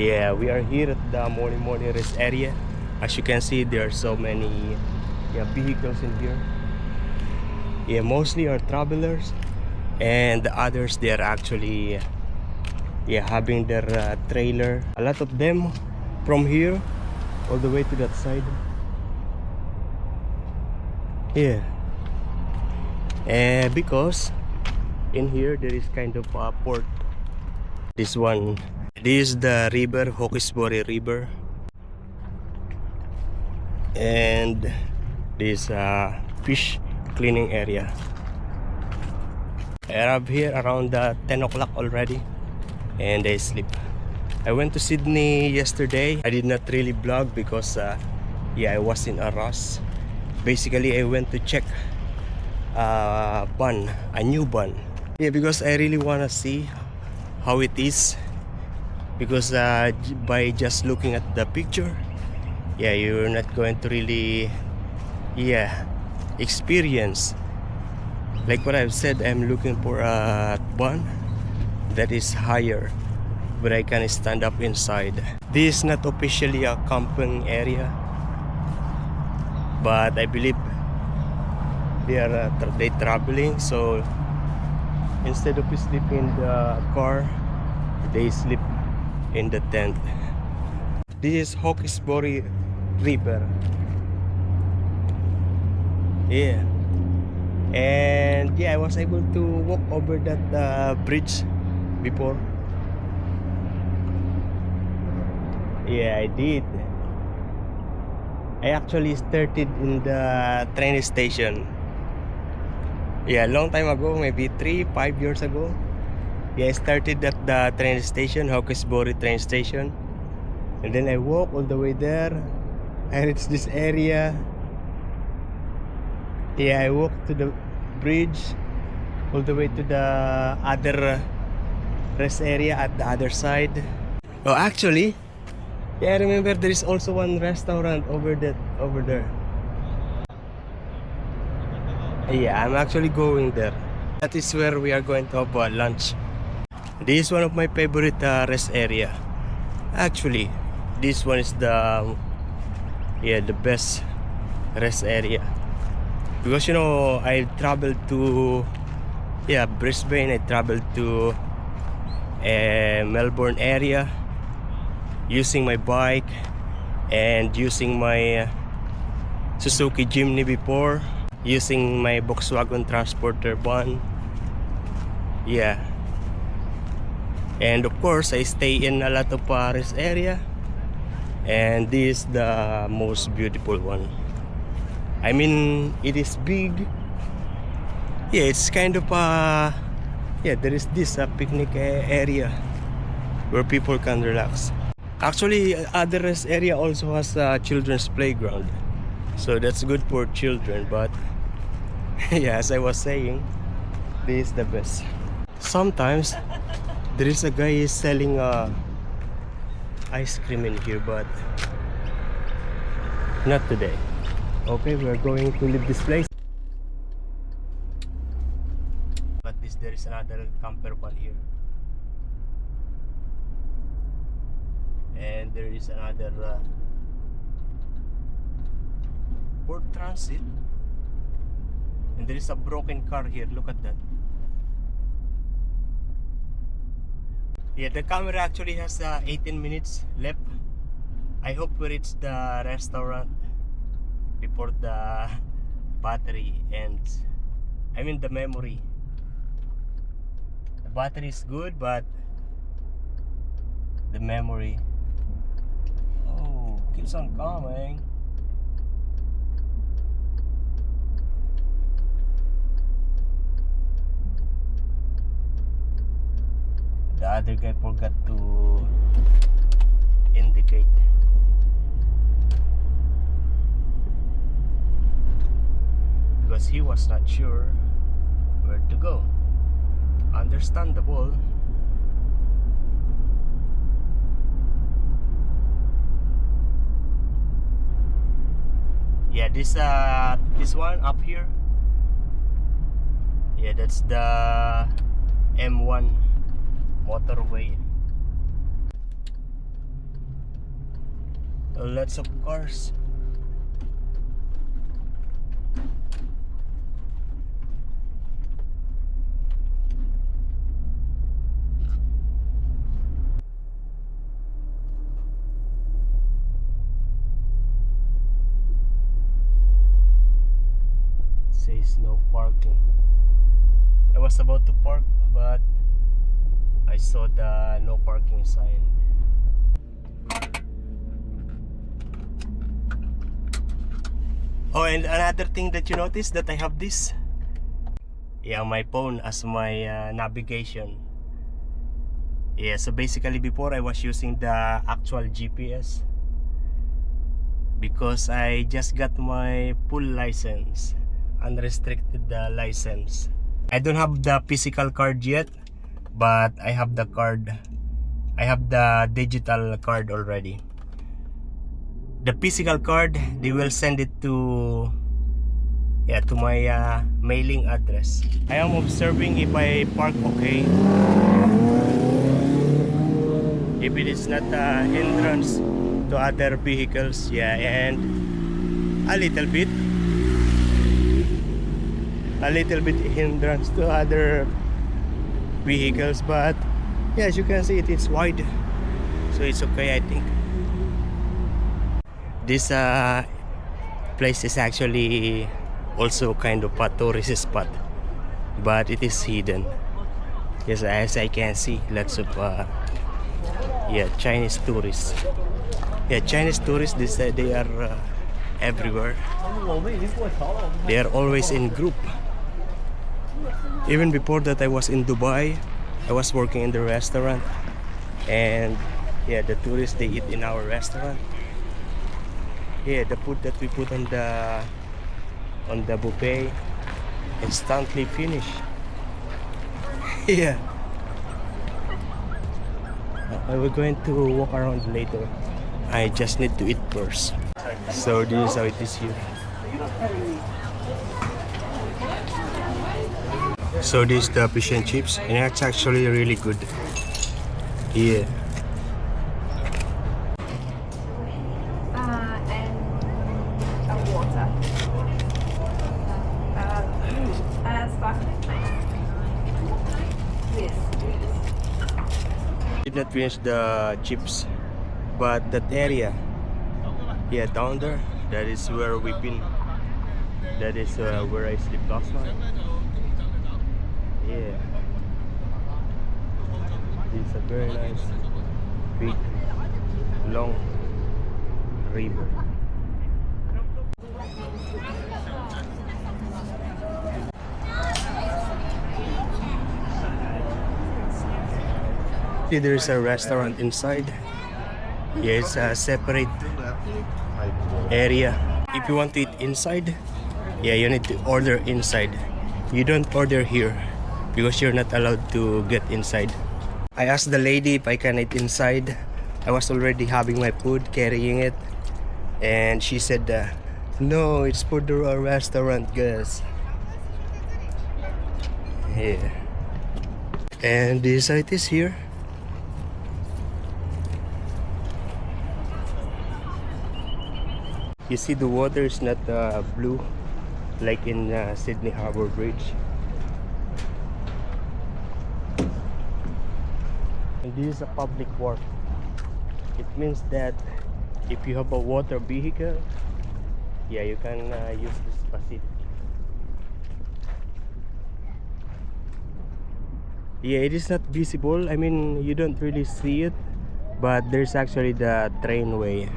Yeah, we are here at the morning rest area. As you can see, there are so many vehicles in here. Yeah, mostly are travelers, and the others, they are actually having their trailer. A lot of them from here all the way to that side. Yeah, and because in here there is kind of a port. This is the river, Hawkesbury River, and this fish cleaning area. I arrived here around 10 o'clock already, and I sleep. I went to Sydney yesterday. I did not really vlog because I was in a rush. Basically, I went to check a new bun. Yeah, because I really want to see how it is, because by just looking at the picture, you're not going to really experience. Like what I've said, I'm looking for a bun that is higher, where I can stand up inside. This is not officially a camping area, but I believe they traveling, so instead of sleeping in the car, they sleep in the tent. This is Hawkesbury River. Yeah, and I was able to walk over that bridge before. Yeah, I did. I actually started in the train station. Yeah, a long time ago, maybe 3-5 years ago. Yeah, I started at the train station, Hawkesbury train station. And then I walked all the way there. I reached this area. Yeah, I walked to the bridge all the way to the other rest area at the other side. Oh, actually, I remember there is also one restaurant over there. Yeah, I'm actually going there. That is where we are going to have lunch. This is one of my favorite rest area. Actually, this one is the best rest area, because I traveled to Brisbane. I traveled to Melbourne area using my bike and using my Suzuki Jimny before, using my Volkswagen Transporter van. Yeah, and of course I stay in a lot of rest area, and this is the most beautiful one. I mean, it is big. Yeah, it's kind of there is this picnic area where people can relax. Actually, other rest area also has a children's playground, so that's good for children. But as I was saying, this is the best. Sometimes there is a guy selling ice cream in here, but not today. Okay, we are going to leave this place. But there is another camper van here, and there is another Ford Transit, and there is a broken car here. Look at that. Yeah, the camera actually has 18 minutes left. I hope we reach the restaurant before the battery ends. I mean the memory. The battery is good, but the memory, keeps on coming. The other guy forgot to indicate. Because he was not sure where to go. Understandable. Yeah, this one up here. Yeah, that's the M1 motorway. Lots of cars. Says no parking. I was about to park, but I saw the no parking sign. Oh, and another thing that you notice, that I have this, yeah, my phone as my navigation. Yeah, so basically before I was using the actual GPS because I just got my full license, unrestricted license. I don't have the physical card yet, but I have the card. I have the digital card already. The physical card, they will send it to my mailing address. I am observing if I park okay, if it is not a hindrance to other vehicles. Yeah, and a little bit hindrance to other vehicles, but yeah, as you can see, it is wide, so it's okay, I think. This place is actually also kind of a tourist spot, but it is hidden. Yes, as I can see, lots of Chinese tourists. Yeah, Chinese tourists, they are everywhere. They are always in group. Even before that, I was in Dubai. I was working in the restaurant, and yeah, the tourists, they eat in our restaurant. Yeah, the food that we put on the buffet instantly finish. Yeah. We're going to walk around later. I just need to eat first. So this is how it is here. So this is the fish and chips, and it's actually really good. Yeah. Did not finish the chips, but that area, yeah, down there, that is where we've been. That is where I sleep last night. Yeah, it's a very nice, big, long river. There is a restaurant inside. Yeah, it's a separate area. If you want to eat inside, yeah, you need to order inside. You don't order here because you're not allowed to get inside. I asked the lady if I can eat inside. I was already having my food, carrying it, and she said, no, it's for the restaurant, guys. Yeah. And this side is here. You see, the water is not blue like in Sydney Harbour Bridge. And this is a public wharf. It means that if you have a water vehicle, yeah, you can use this facility. Yeah, it is not visible. I mean, you don't really see it, but there's actually the trainway.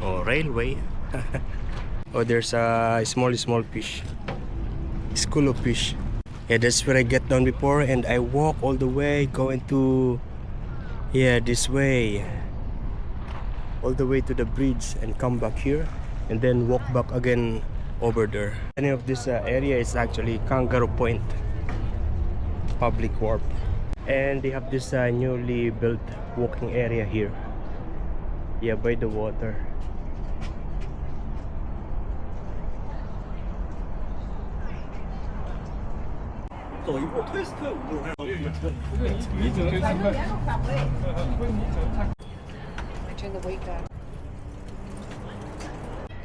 Or railway. Oh, there's a small fish, school of fish. Yeah, that's where I get down before, and I walk all the way going to, yeah, this way, all the way to the bridge, and come back here, and then walk back again over there. Any of this area is actually Kangaroo Point public wharf, and they have this newly built walking area here, yeah, by the water. turn the weight down.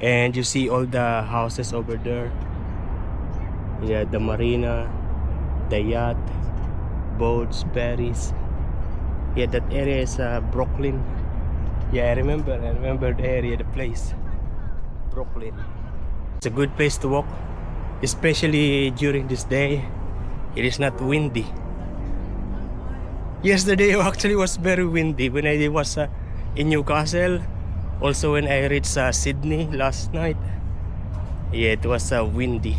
And you see all the houses over there. Yeah, the marina, the yacht, boats, ferries. Yeah, that area is Brooklyn. Yeah, I remember the area, the place. Brooklyn. It's a good place to walk, especially during this day. It is not windy. Yesterday actually was very windy when I was in Newcastle. Also when I reached Sydney last night. Yeah, it was windy.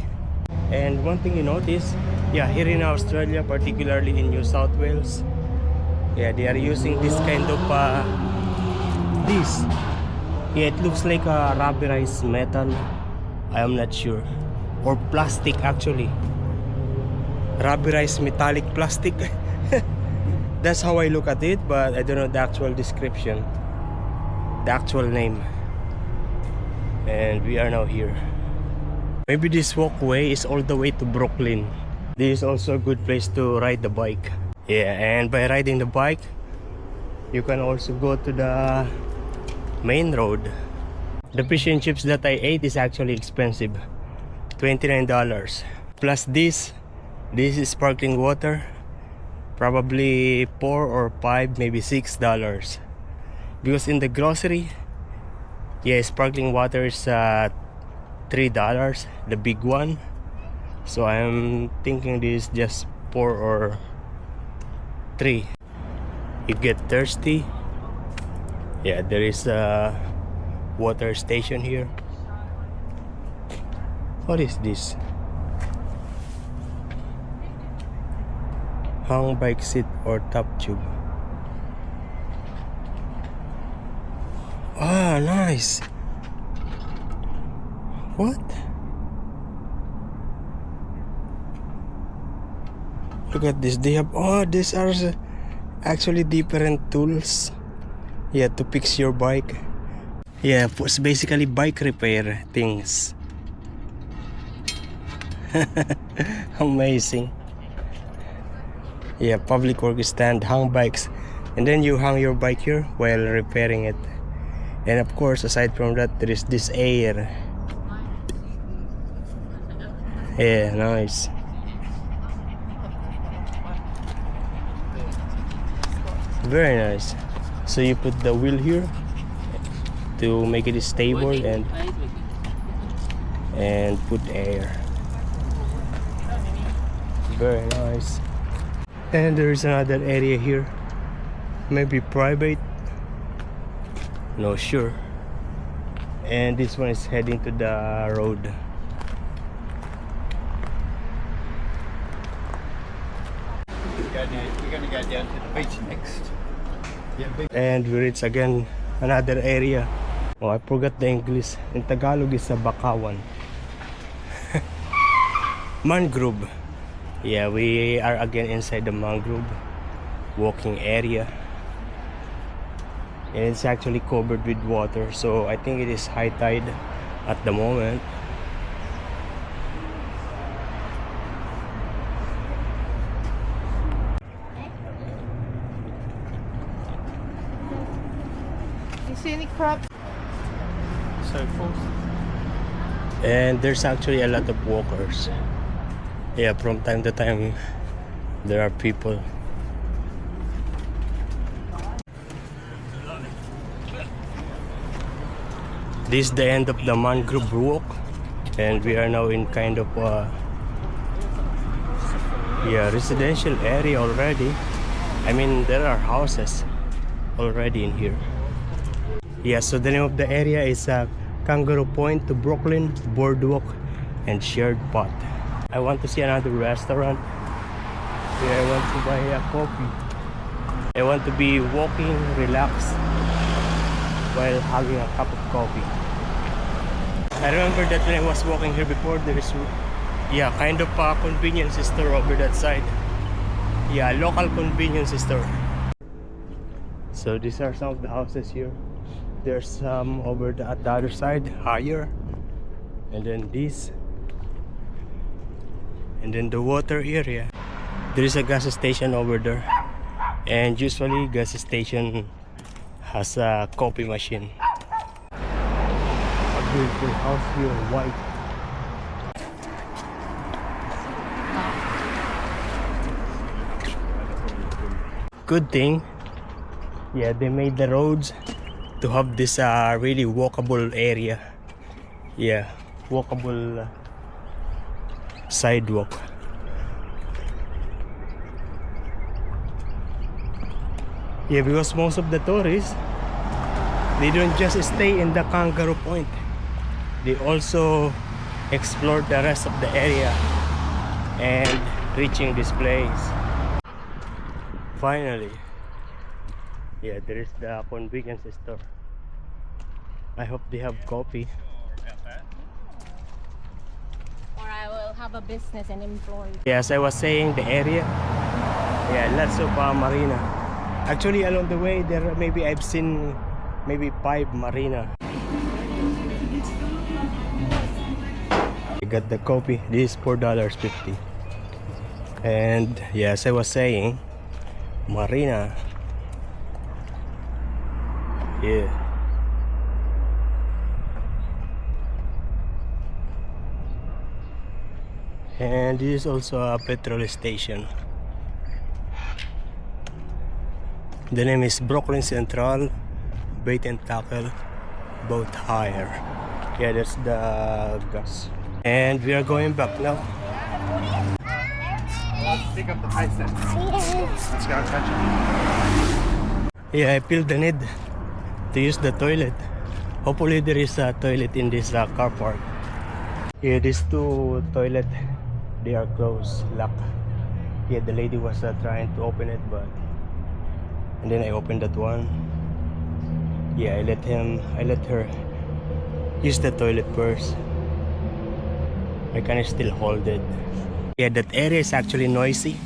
And one thing you notice, yeah, here in Australia, particularly in New South Wales, yeah, they are using this kind of this. Yeah, it looks like a rubberized metal. I am not sure, or plastic actually. Rubberized metallic plastic. That's how I look at it, but I don't know the actual description, the actual name. And we are now here. Maybe this walkway is all the way to Brooklyn. This is also a good place to ride the bike. Yeah, and by riding the bike, you can also go to the main road. The fish and chips that I ate is actually expensive, $29. Plus this is sparkling water, probably $4 or $5, maybe $6. Because in the grocery, yeah, sparkling water is $3, the big one. So I'm thinking this is just 4 or 3. You get thirsty. Yeah, there is a water station here. What is this? Hang bike seat or top tube. Ah, nice. What? Look at this. They have, oh, these are actually different tools. Yeah, to fix your bike. Yeah, it's basically bike repair things. Amazing. Yeah, public work stand, hang bikes, and then you hang your bike here while repairing it. And of course, aside from that, there is this air. Yeah, nice. Very nice. So you put the wheel here to make it stable and put air. Very nice. And there is another area here, maybe private, no sure. And this one is heading to the road. We're going to go down to the beach next. And we reach again another area. Oh, I forgot the English. In Tagalog is a Bakawan. Mangrove. Yeah, we are again inside the mangrove walking area. And it's actually covered with water, so I think it is high tide at the moment. You see any crabs? So forth. And there's actually a lot of walkers. Yeah, from time to time there are people. This is the end of the mangrove walk, and we are now in kind of residential area already. I mean, there are houses already in here. Yeah, so the name of the area is Kangaroo Point to Brooklyn, Boardwalk, and Shared Pot. I want to see another restaurant where I want to buy a coffee. I want to be walking, relaxed, while having a cup of coffee. I remember that when I was walking here before, there is kind of a convenience store over that side. Yeah, local convenience store. So these are some of the houses here. There's some over at the other side, higher, and then this, and then the water area. There is a gas station over there, and usually gas station has a coffee machine. A beautiful house here, white. Good thing, yeah, they made the roads to have this really walkable area. Yeah, walkable sidewalk. Yeah, because most of the tourists, they don't just stay in the Kangaroo Point. They also explore the rest of the area and reaching this place. Finally, yeah, there is the convenience store. I hope they have coffee. Or I will have a business and employ. Yeah, as I was saying, the area, yeah, lots of marina. Actually, along the way, there maybe I've seen maybe 5 marina. I got the coffee. This is $4.50. And yeah, as I was saying, marina. Yeah. And this is also a petrol station. The name is Brooklyn Central Bait and Tackle Boat Hire. Yeah, that's the gas. And we are going back now. Let's pick up the pace then. Let's go and catch it. Yeah, I feel the need to use the toilet. Hopefully there is a toilet in this car park. Yeah, these 2 toilet, they are closed, locked. Yeah, the lady was trying to open it, but and then I opened that one. Yeah, I let her use the toilet first. I can still hold it. Yeah, that area is actually noisy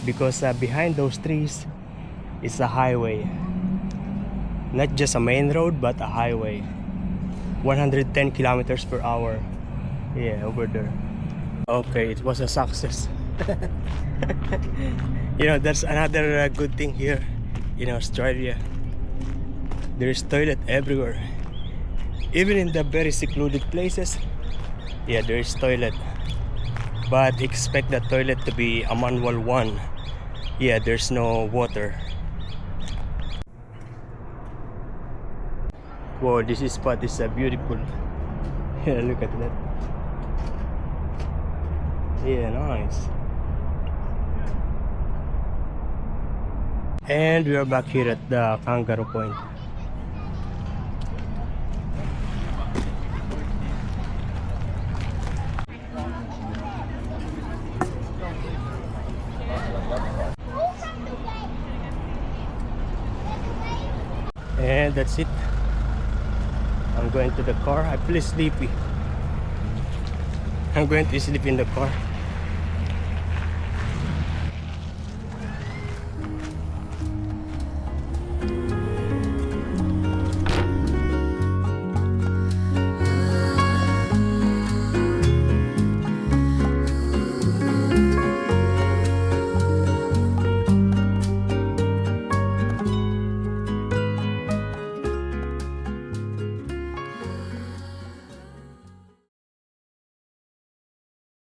because behind those trees is a highway. Not just a main road, but a highway. 110 kilometers per hour. Yeah, over there. Okay, it was a success. You know, that's another good thing here in Australia. There is toilet everywhere. Even in the very secluded places, yeah, there is toilet. But expect the toilet to be a manual one. Yeah, there's no water. Wow, this spot is beautiful. Yeah, look at that. Yeah, nice. And we are back here at the Kangaroo Point. And that's it. I'm going to the car. I feel sleepy. I'm going to sleep in the car.